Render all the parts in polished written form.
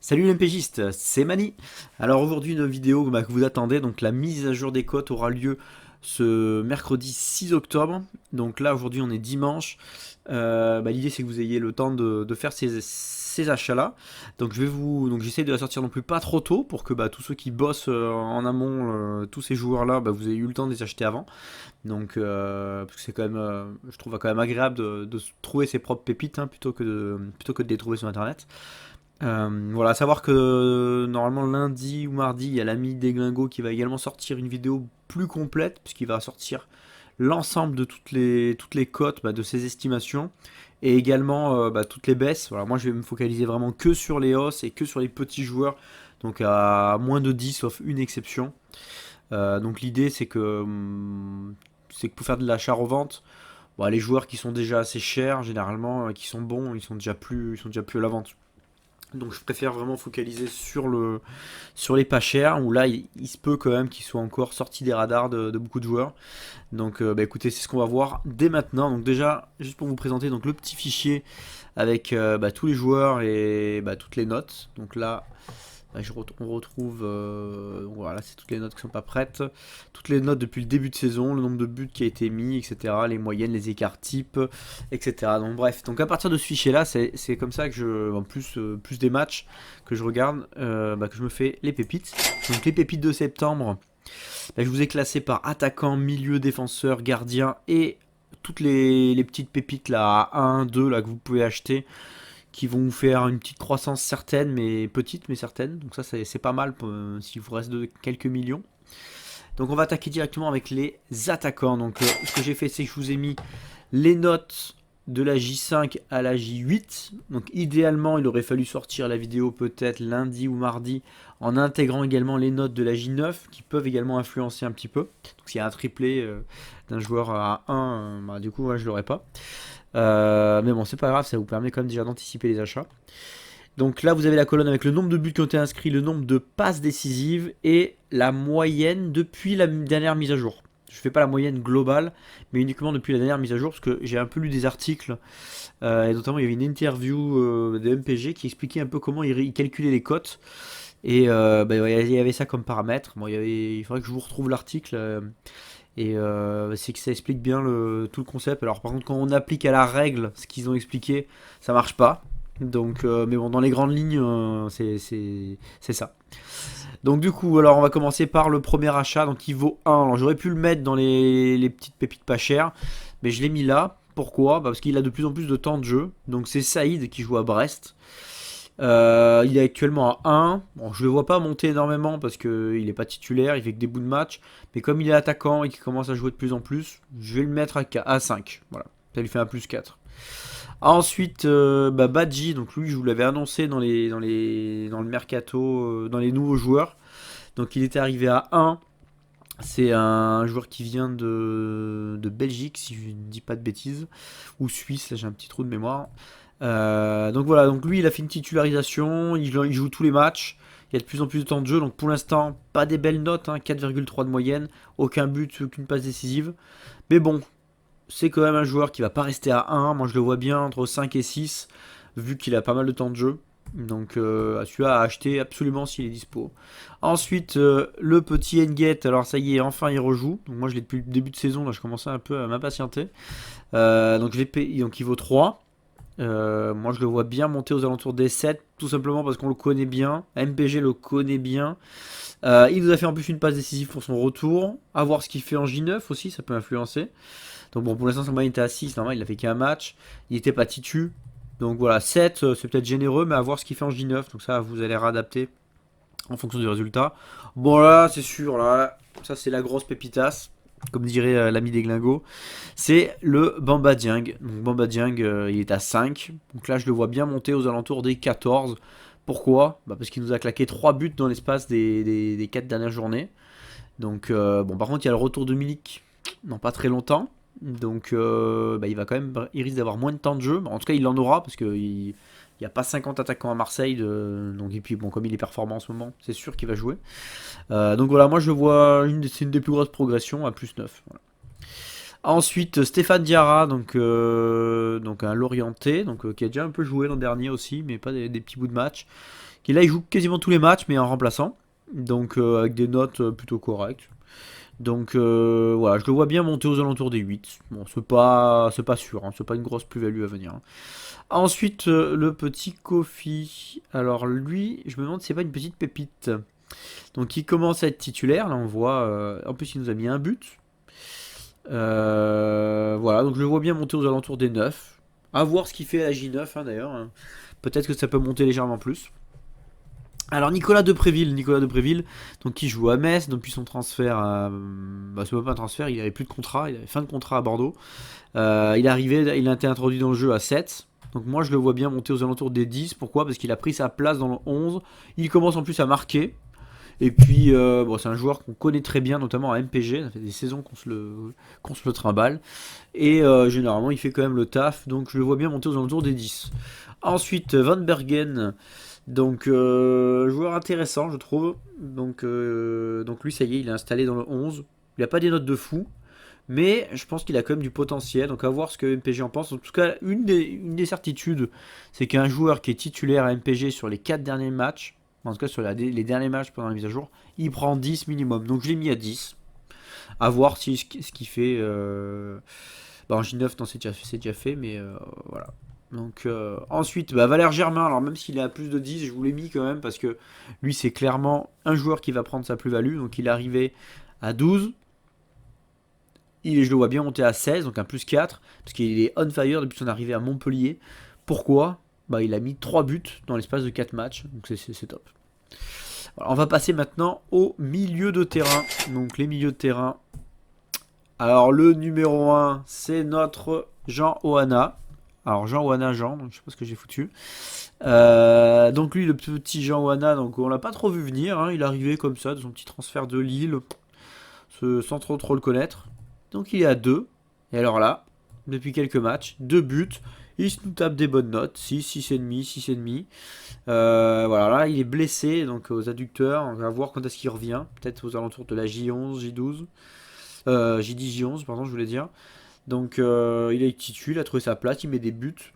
Salut les MPGistes, c'est Mani. Alors aujourd'hui une vidéo que vous attendez, donc la mise à jour des cotes aura lieu ce mercredi 6 octobre. Donc là aujourd'hui on est dimanche. L'idée c'est que vous ayez le temps de faire ces achats là. Donc j'essaie de la sortir non plus pas trop tôt pour que tous ceux qui bossent en amont, tous ces joueurs là, vous ayez eu le temps de les acheter avant. Donc parce que c'est quand même, je trouve quand même agréable de trouver ses propres pépites hein, plutôt que de les trouver sur internet. Voilà, à savoir que normalement lundi ou mardi, il y a l'ami Deglingo qui va également sortir une vidéo plus complète, puisqu'il va sortir l'ensemble de toutes les cotes de ses estimations, et également toutes les baisses. Voilà, moi je vais me focaliser vraiment que sur les hausses et que sur les petits joueurs, donc à moins de 10 sauf une exception. Donc l'idée c'est que pour faire de l'achat-revente, les joueurs qui sont déjà assez chers, généralement, qui sont bons, ils sont déjà plus à la vente. Donc je préfère vraiment focaliser sur les pas chers, où là il se peut quand même qu'ils soient encore sortis des radars de beaucoup de joueurs. Donc écoutez, c'est ce qu'on va voir dès maintenant. Donc déjà, juste pour vous présenter donc, le petit fichier avec tous les joueurs et toutes les notes. Donc là, on retrouve, voilà, c'est toutes les notes qui sont pas prêtes, toutes les notes depuis le début de saison, le nombre de buts qui a été mis, etc., les moyennes, les écarts types, etc. Donc bref, donc à partir de ce fichier-là, c'est comme ça que en plus des matchs que je regarde, que je me fais les pépites. Donc les pépites de septembre, je vous ai classé par attaquant, milieu, défenseur, gardien et toutes les petites pépites là à 1, 2 là que vous pouvez acheter qui vont vous faire une petite croissance certaine, mais petite, mais certaine. Donc ça, c'est pas mal s'il vous reste de quelques millions. Donc on va attaquer directement avec les attaquants. Donc ce que j'ai fait, c'est que je vous ai mis les notes de la J5 à la J8. Donc idéalement, il aurait fallu sortir la vidéo peut-être lundi ou mardi en intégrant également les notes de la J9 qui peuvent également influencer un petit peu. Donc s'il y a un triplé d'un joueur à 1, du coup, je l'aurais pas. Mais bon, c'est pas grave, ça vous permet quand même déjà d'anticiper les achats. Donc là, vous avez la colonne avec le nombre de buts qui ont été inscrits, le nombre de passes décisives et la moyenne depuis la dernière mise à jour. Je ne fais pas la moyenne globale, mais uniquement depuis la dernière mise à jour, parce que j'ai un peu lu des articles, et notamment il y avait une interview de MPG qui expliquait un peu comment il calculait les cotes. Et il y avait ça comme paramètre. Bon, il faudrait que je vous retrouve l'article. C'est que ça explique bien tout le concept. Alors par contre quand on applique à la règle ce qu'ils ont expliqué, ça marche pas. Donc mais bon dans les grandes lignes c'est ça. Donc du coup alors on va commencer par le premier achat donc il vaut 1. Alors j'aurais pu le mettre dans les petites pépites pas chères, mais je l'ai mis là. Pourquoi? Parce qu'il a de plus en plus de temps de jeu. Donc c'est Saïd qui joue à Brest. Il est actuellement à 1. Bon, je le vois pas monter énormément parce qu'il n'est pas titulaire, il fait que des bouts de match. Mais comme il est attaquant et qu'il commence à jouer de plus en plus, je vais le mettre à 5. Voilà. Ça lui fait un plus 4. Ensuite, Badji, donc lui, je vous l'avais annoncé dans le mercato, dans les nouveaux joueurs. Donc il était arrivé à 1. C'est un joueur qui vient de Belgique, si je ne dis pas de bêtises, ou Suisse, là j'ai un petit trou de mémoire. Donc voilà, donc lui il a fait une titularisation, il joue tous les matchs, il y a de plus en plus de temps de jeu, donc pour l'instant pas des belles notes, hein, 4,3 de moyenne, aucun but, aucune passe décisive. Mais bon, c'est quand même un joueur qui va pas rester à 1, moi je le vois bien entre 5 et 6, vu qu'il a pas mal de temps de jeu. Donc celui-là à acheter absolument s'il est dispo. Ensuite, le petit Enguet, alors ça y est, enfin il rejoue. Donc moi je l'ai depuis le début de saison, là je commençais un peu à m'impatienter. Donc je l'ai payé, donc il vaut 3. Moi je le vois bien monter aux alentours des 7, tout simplement parce qu'on le connaît bien. MPG le connaît bien. Il nous a fait en plus une passe décisive pour son retour. À voir ce qu'il fait en J9 aussi, ça peut influencer. Donc bon, pour l'instant, son moyen était à 6, normal, il a fait qu'un match. Il n'était pas titu. Donc voilà, 7, c'est peut-être généreux, mais à voir ce qu'il fait en J9. Donc ça, vous allez réadapter en fonction du résultat. Bon là, c'est sûr, là, ça c'est la grosse pépitasse, comme dirait l'ami des glingos. C'est le Bamba Dieng. Donc Bamba Dieng, il est à 5. Donc là, je le vois bien monter aux alentours des 14. Pourquoi? Parce qu'il nous a claqué 3 buts dans l'espace des 4 dernières journées. Donc bon, par contre, il y a le retour de Milik dans pas très longtemps. Donc il va quand même, il risque d'avoir moins de temps de jeu. En tout cas, il en aura parce qu'il n'y a pas 50 attaquants à Marseille. Donc, et puis bon, comme il est performant en ce moment, c'est sûr qu'il va jouer. Donc voilà, moi je vois c'est une des plus grosses progressions à plus 9. Voilà. Ensuite, Stéphane Diarra, donc un Lorientais, qui a déjà un peu joué l'an dernier aussi, mais pas des petits bouts de match. qui là il joue quasiment tous les matchs mais en remplaçant. Donc avec des notes plutôt correctes. Donc voilà, je le vois bien monter aux alentours des 8. Bon, c'est pas sûr, hein, c'est pas une grosse plus-value à venir, hein. Ensuite, le petit Kofi. Alors lui, je me demande si c'est pas une petite pépite. Donc il commence à être titulaire, là on voit. En plus, il nous a mis un but. Voilà, donc je le vois bien monter aux alentours des 9. À voir ce qu'il fait à la J9, hein, d'ailleurs, hein. Peut-être que ça peut monter légèrement plus. Alors Nicolas Depréville, donc qui joue à Metz depuis son transfert, bah, c'est pas un transfert, il avait plus de contrat, il avait fin de contrat à Bordeaux. Il a été introduit dans le jeu à 7. Donc moi je le vois bien monter aux alentours des 10. Pourquoi? Parce qu'il a pris sa place dans le 11. Il commence en plus à marquer. Et puis bon, c'est un joueur qu'on connaît très bien, notamment à MPG. Ça fait des saisons qu'on se le trimballe. Et généralement il fait quand même le taf. Donc je le vois bien monter aux alentours des 10. Ensuite Van Bergen. Donc joueur intéressant je trouve. Donc lui ça y est, il est installé dans le 11. Il n'a pas des notes de fou. Mais je pense qu'il a quand même du potentiel. Donc à voir ce que MPG en pense. En tout cas, une des certitudes, c'est qu'un joueur qui est titulaire à MPG sur les 4 derniers matchs, en tout cas sur les derniers matchs pendant la mise à jour, il prend 10 minimum. Donc je l'ai mis à 10. À voir si ce qu'il fait. Bah, en J9, non, c'est déjà fait, mais voilà. Donc ensuite, bah, Valère Germain, alors même s'il est à plus de 10, je vous l'ai mis quand même parce que lui c'est clairement un joueur qui va prendre sa plus-value. Donc il est arrivé à 12. Je le vois bien monter à 16, donc un plus 4, parce qu'il est on fire depuis son arrivée à Montpellier. Pourquoi? Bah, il a mis 3 buts dans l'espace de 4 matchs, donc c'est top. Voilà, on va passer maintenant au milieu de terrain. Donc les milieux de terrain. Alors le numéro 1, c'est notre Jean Oana. Alors Jean Oana, donc je sais pas ce que j'ai foutu. Donc lui, le petit Jean Oana, donc on l'a pas trop vu venir, hein. Il est arrivé comme ça, de son petit transfert de Lille, sans trop le connaître. Donc il est à 2. Et alors là, depuis quelques matchs, 2 buts. Il se nous tape des bonnes notes. 6, 6,5, 6,5. Voilà, là il est blessé donc aux adducteurs. On va voir quand est-ce qu'il revient. Peut-être aux alentours de la J11, J12. J10, J11, pardon, je voulais dire. Donc il est titulaire, il a trouvé sa place, il met des buts.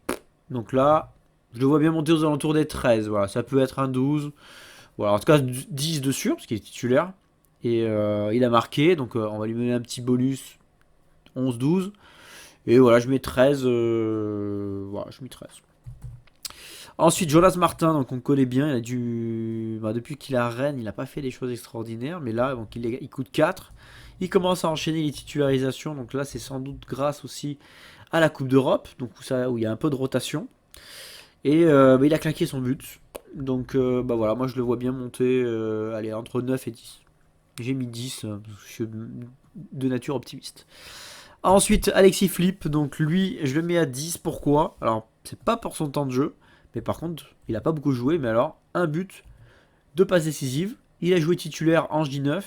Donc là, je le vois bien monter aux alentours des 13. Voilà, ça peut être un 12. Voilà, en tout cas 10 de sûr, parce qu'il est titulaire. Et il a marqué, donc on va lui donner un petit bonus 11-12. Et voilà, je mets 13. Voilà, je mets 13. Ensuite, Jonas Martin, donc on connaît bien. Il a depuis qu'il est à Rennes, il n'a pas fait des choses extraordinaires. Mais là, donc, il coûte 4. Il commence à enchaîner les titularisations. Donc là, c'est sans doute grâce aussi à la Coupe d'Europe. Donc où il y a un peu de rotation. Et il a claqué son but. Donc voilà, moi je le vois bien monter allez, entre 9 et 10. J'ai mis 10, je suis de nature optimiste. Ensuite, Alexis Flip, donc lui, je le mets à 10. Pourquoi? Alors, c'est pas pour son temps de jeu, mais par contre, il a pas beaucoup joué. Mais alors, un but, 2 passes décisives. Il a joué titulaire en J9.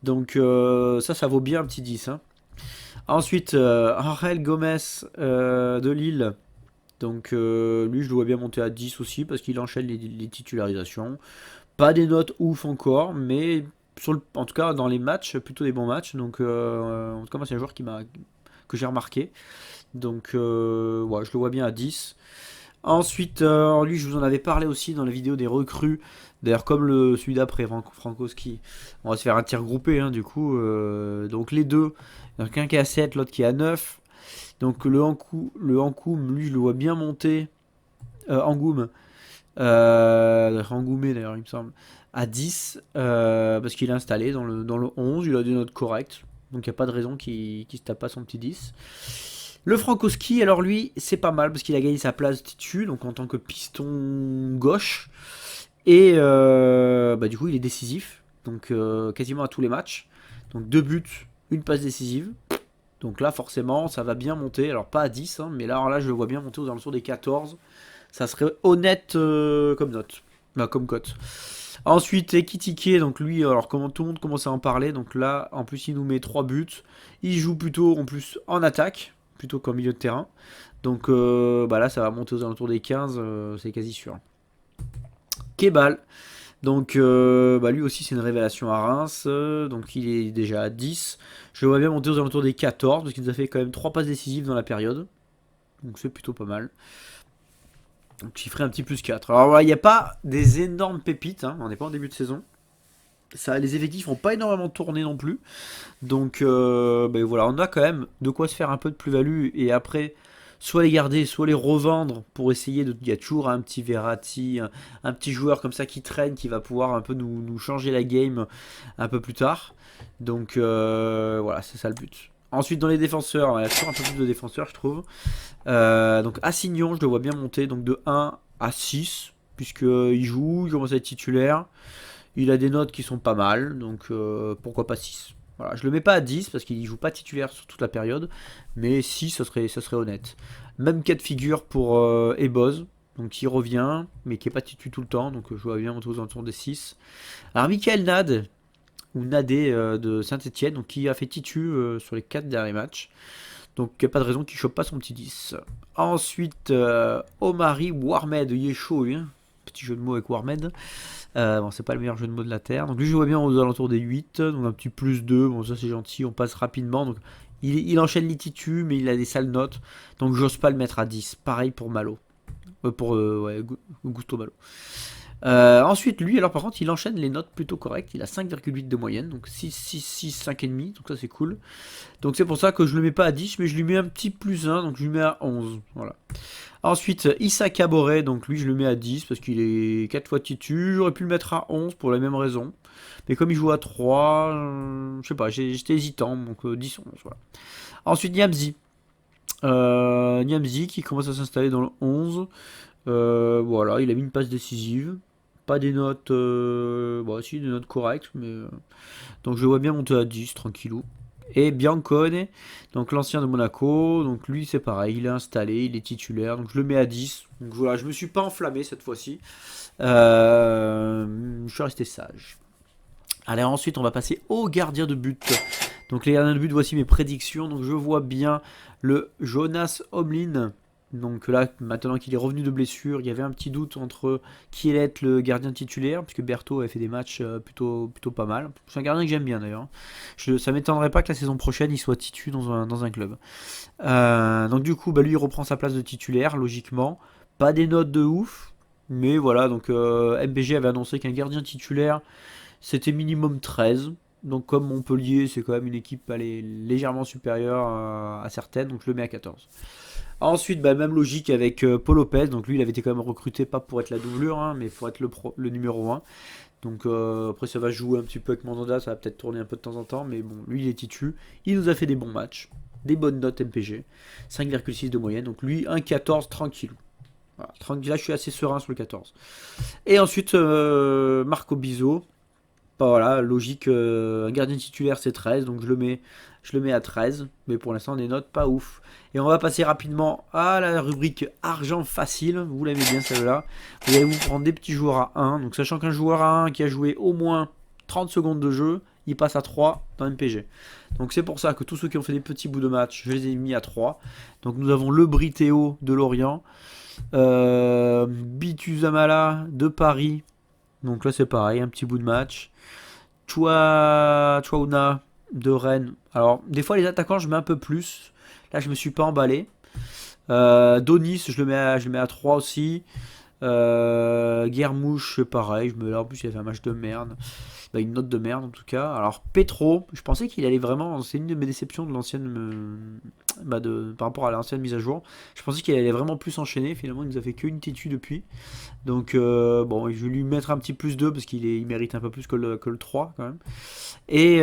Donc, ça vaut bien un petit 10, hein. Ensuite, Angel Gomez de Lille. Donc, lui, je le vois bien monter à 10 aussi parce qu'il enchaîne les titularisations. Pas des notes ouf encore, mais en tout cas dans les matchs, plutôt des bons matchs. Donc en tout cas moi c'est un joueur que j'ai remarqué. Donc ouais, je le vois bien à 10. Ensuite, lui je vous en avais parlé aussi dans la vidéo des recrues. D'ailleurs comme celui d'après, Frankowski, on va se faire un tir groupé, hein, du coup. Donc les deux, donc un qui est à 7, l'autre qui est à 9. Donc le Ankoum, lui je le vois bien monter. Angoum. Rangoumé d'ailleurs il me semble à 10 parce qu'il est installé dans le 11, il a des notes correctes donc il n'y a pas de raison qu'il se tape pas son petit 10. Le Frankowski, alors lui c'est pas mal parce qu'il a gagné sa place titu donc en tant que piston gauche et du coup il est décisif donc quasiment à tous les matchs, donc 2 buts, une passe décisive. Donc là forcément ça va bien monter, alors pas à 10 hein, mais là je le vois bien monter aux alentours des 14. Ça serait honnête comme note. Bah, comme cote. Ensuite, Ekitike, donc lui, alors comment tout le monde commence à en parler. Donc là, en plus, il nous met 3 buts. Il joue plutôt en plus en attaque, plutôt qu'en milieu de terrain. Donc là, ça va monter aux alentours des 15, c'est quasi sûr. Kebal. Donc lui aussi, c'est une révélation à Reims. Donc il est déjà à 10. Je le vois bien monter aux alentours des 14, parce qu'il nous a fait quand même 3 passes décisives dans la période. Donc c'est plutôt pas mal. Donc qui ferait un petit plus 4. Alors voilà, il n'y a pas des énormes pépites, hein, on n'est pas en début de saison. Ça, les effectifs n'ont pas énormément tourné non plus. Donc ben voilà, on a quand même de quoi se faire un peu de plus-value et après soit les garder, soit les revendre pour essayer de. Il y a toujours un petit Verratti, un petit joueur comme ça qui traîne, qui va pouvoir un peu nous changer la game un peu plus tard. Donc voilà, c'est ça le but. Ensuite dans les défenseurs, il y a toujours un peu plus de défenseurs je trouve. Donc Assignon, je le vois bien monter donc de 1 à 6, puisqu'il joue, il commence à être titulaire. Il a des notes qui sont pas mal, donc pourquoi pas 6. Voilà, je le mets pas à 10 parce qu'il joue pas titulaire sur toute la période, mais 6 ça serait honnête. Même cas de figure pour Eboz, donc qui revient, mais qui est pas titu tout le temps, donc je vois bien monter aux alentours des 6. Alors Michael Nad, ou Nadé de Saint-Etienne, donc qui a fait titu sur les 4 derniers matchs. Donc il n'y a pas de raison qu'il chope pas son petit 10. Ensuite, Omari Warmed, il est chaud lui, hein. Petit jeu de mots avec Warmed. Bon, c'est pas le meilleur jeu de mots de la Terre. Donc lui, je vois bien aux alentours des 8. Donc un petit plus 2. Bon, ça c'est gentil. On passe rapidement. Donc il enchaîne les titus, mais il a des sales notes. Donc j'ose pas le mettre à 10. Pareil pour Malo. Ouais, Gusto Malo. Ensuite, lui, alors par contre, il enchaîne les notes plutôt correctes. Il a 5,8 de moyenne. Donc 6, 6, 6, 5,5. Donc ça c'est cool. Donc c'est pour ça que je le mets pas à 10, mais je lui mets un petit plus 1. Donc je lui mets à 11. Voilà. Ensuite, Issa Caboret, donc lui je le mets à 10 parce qu'il est 4 fois titu. J'aurais pu le mettre à 11 pour la même raison. Mais comme il joue à 3, je sais pas, j'étais hésitant, donc 10, 11, voilà. Ensuite, Niamzi. Niamzi qui commence à s'installer dans le 11. Voilà, il a mis une passe décisive. Pas des notes, bon, si, des notes correctes, mais. Donc je le vois bien monter à 10, tranquillou. Et Biancone, donc l'ancien de Monaco, donc lui c'est pareil, il est installé, il est titulaire, donc je le mets à 10. Donc voilà, je me suis pas enflammé cette fois-ci. Je suis resté sage. Allez, ensuite on va passer au gardien de but. Donc les gardiens de but, voici mes prédictions. Donc je vois bien le Jonas Omlin. Donc là, maintenant qu'il est revenu de blessure, il y avait un petit doute entre qui allait être le gardien titulaire, puisque Berthaud avait fait des matchs plutôt pas mal. C'est un gardien que j'aime bien d'ailleurs. Ça m'étonnerait pas que la saison prochaine il soit titu dans un club. Donc du coup, lui il reprend sa place de titulaire, logiquement. Pas des notes de ouf, mais voilà, donc MPG avait annoncé qu'un gardien titulaire, c'était minimum 13. Donc comme Montpellier, c'est quand même une équipe légèrement supérieure à certaines, donc je le mets à 14. Ensuite, même logique avec Paul Lopez. Donc lui, il avait été quand même recruté pas pour être la doublure, hein, mais pour être le numéro 1. Donc après, ça va jouer un petit peu avec Mandanda, ça va peut-être tourner un peu de temps en temps. Mais bon, lui, il est titu. Il nous a fait des bons matchs, des bonnes notes MPG. 5,6 de moyenne. Donc lui, 1,14 tranquille. Voilà, là, je suis assez serein sur le 14. Et ensuite, Marco Bizot. Bah voilà, logique, un gardien titulaire c'est 13, donc je le mets à 13, mais pour l'instant des notes pas ouf. Et on va passer rapidement à la rubrique argent facile, vous l'aimez bien celle-là. Vous allez vous prendre des petits joueurs à 1, donc sachant qu'un joueur à 1 qui a joué au moins 30 secondes de jeu, il passe à 3 dans MPG. Donc c'est pour ça que tous ceux qui ont fait des petits bouts de match, je les ai mis à 3. Donc nous avons le Britéo de Lorient, Bituzamala de Paris, donc là c'est pareil, un petit bout de match. Chouaouna de Rennes. Alors, des fois, les attaquants, je mets un peu plus. Là, je me suis pas emballé. Donis, je le mets à 3 aussi. Guermouche, pareil. Là, en plus, il a fait un match de merde. Une note de merde, en tout cas. Alors, Petro, je pensais qu'il allait vraiment. C'est une de mes déceptions de l'ancienne. Par rapport à l'ancienne mise à jour. Je pensais qu'il allait vraiment plus enchaîner. Finalement, il nous a fait qu'une titu depuis. Donc, bon, je vais lui mettre un petit plus 2 parce qu'il mérite un peu plus que le 3 quand même. Et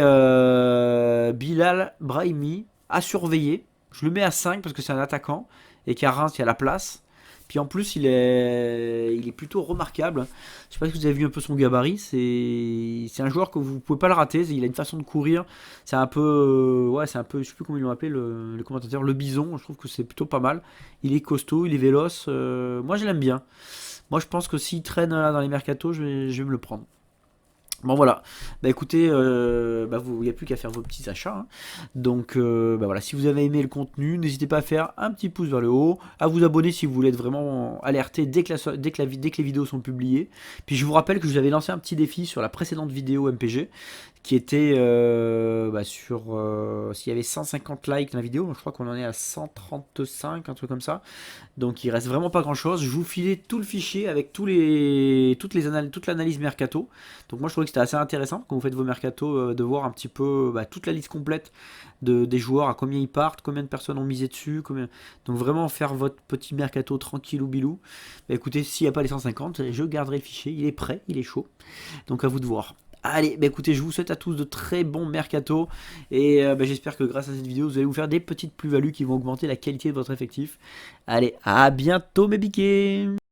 Bilal Brahimi à surveiller. Je le mets à 5 parce que c'est un attaquant et qu'à Reims, il y a la place. Puis en plus, il est plutôt remarquable. Je sais pas si vous avez vu un peu son gabarit. C'est un joueur que vous pouvez pas le rater. Il a une façon de courir. C'est un peu, ouais, c'est un peu, je sais plus comment ils l'ont appelé le commentateur, le bison. Je trouve que c'est plutôt pas mal. Il est costaud, il est véloce. Moi, je l'aime bien. Moi, je pense que s'il traîne là, dans les mercatos, je vais me le prendre. Bon voilà, écoutez, il n'y a plus qu'à faire vos petits achats, hein. Donc voilà, si vous avez aimé le contenu, n'hésitez pas à faire un petit pouce vers le haut, à vous abonner si vous voulez être vraiment alerté dès que les vidéos sont publiées. Puis je vous rappelle que je vous avais lancé un petit défi sur la précédente vidéo MPG, qui était sur... s'il y avait 150 likes dans la vidéo, je crois qu'on en est à 135, un truc comme ça. Donc il reste vraiment pas grand chose. Je vous filais tout le fichier avec toute l'analyse mercato. Donc moi je trouvais que c'était assez intéressant quand vous faites vos mercato de voir un petit peu toute la liste complète des joueurs, à combien ils partent, combien de personnes ont misé dessus. Donc vraiment faire votre petit mercato tranquille ou bilou. Bah, écoutez, s'il n'y a pas les 150, je garderai le fichier. Il est prêt, il est chaud. Donc à vous de voir. Allez, bah écoutez, je vous souhaite à tous de très bons mercato et j'espère que grâce à cette vidéo, vous allez vous faire des petites plus-values qui vont augmenter la qualité de votre effectif. Allez, à bientôt mes biquets.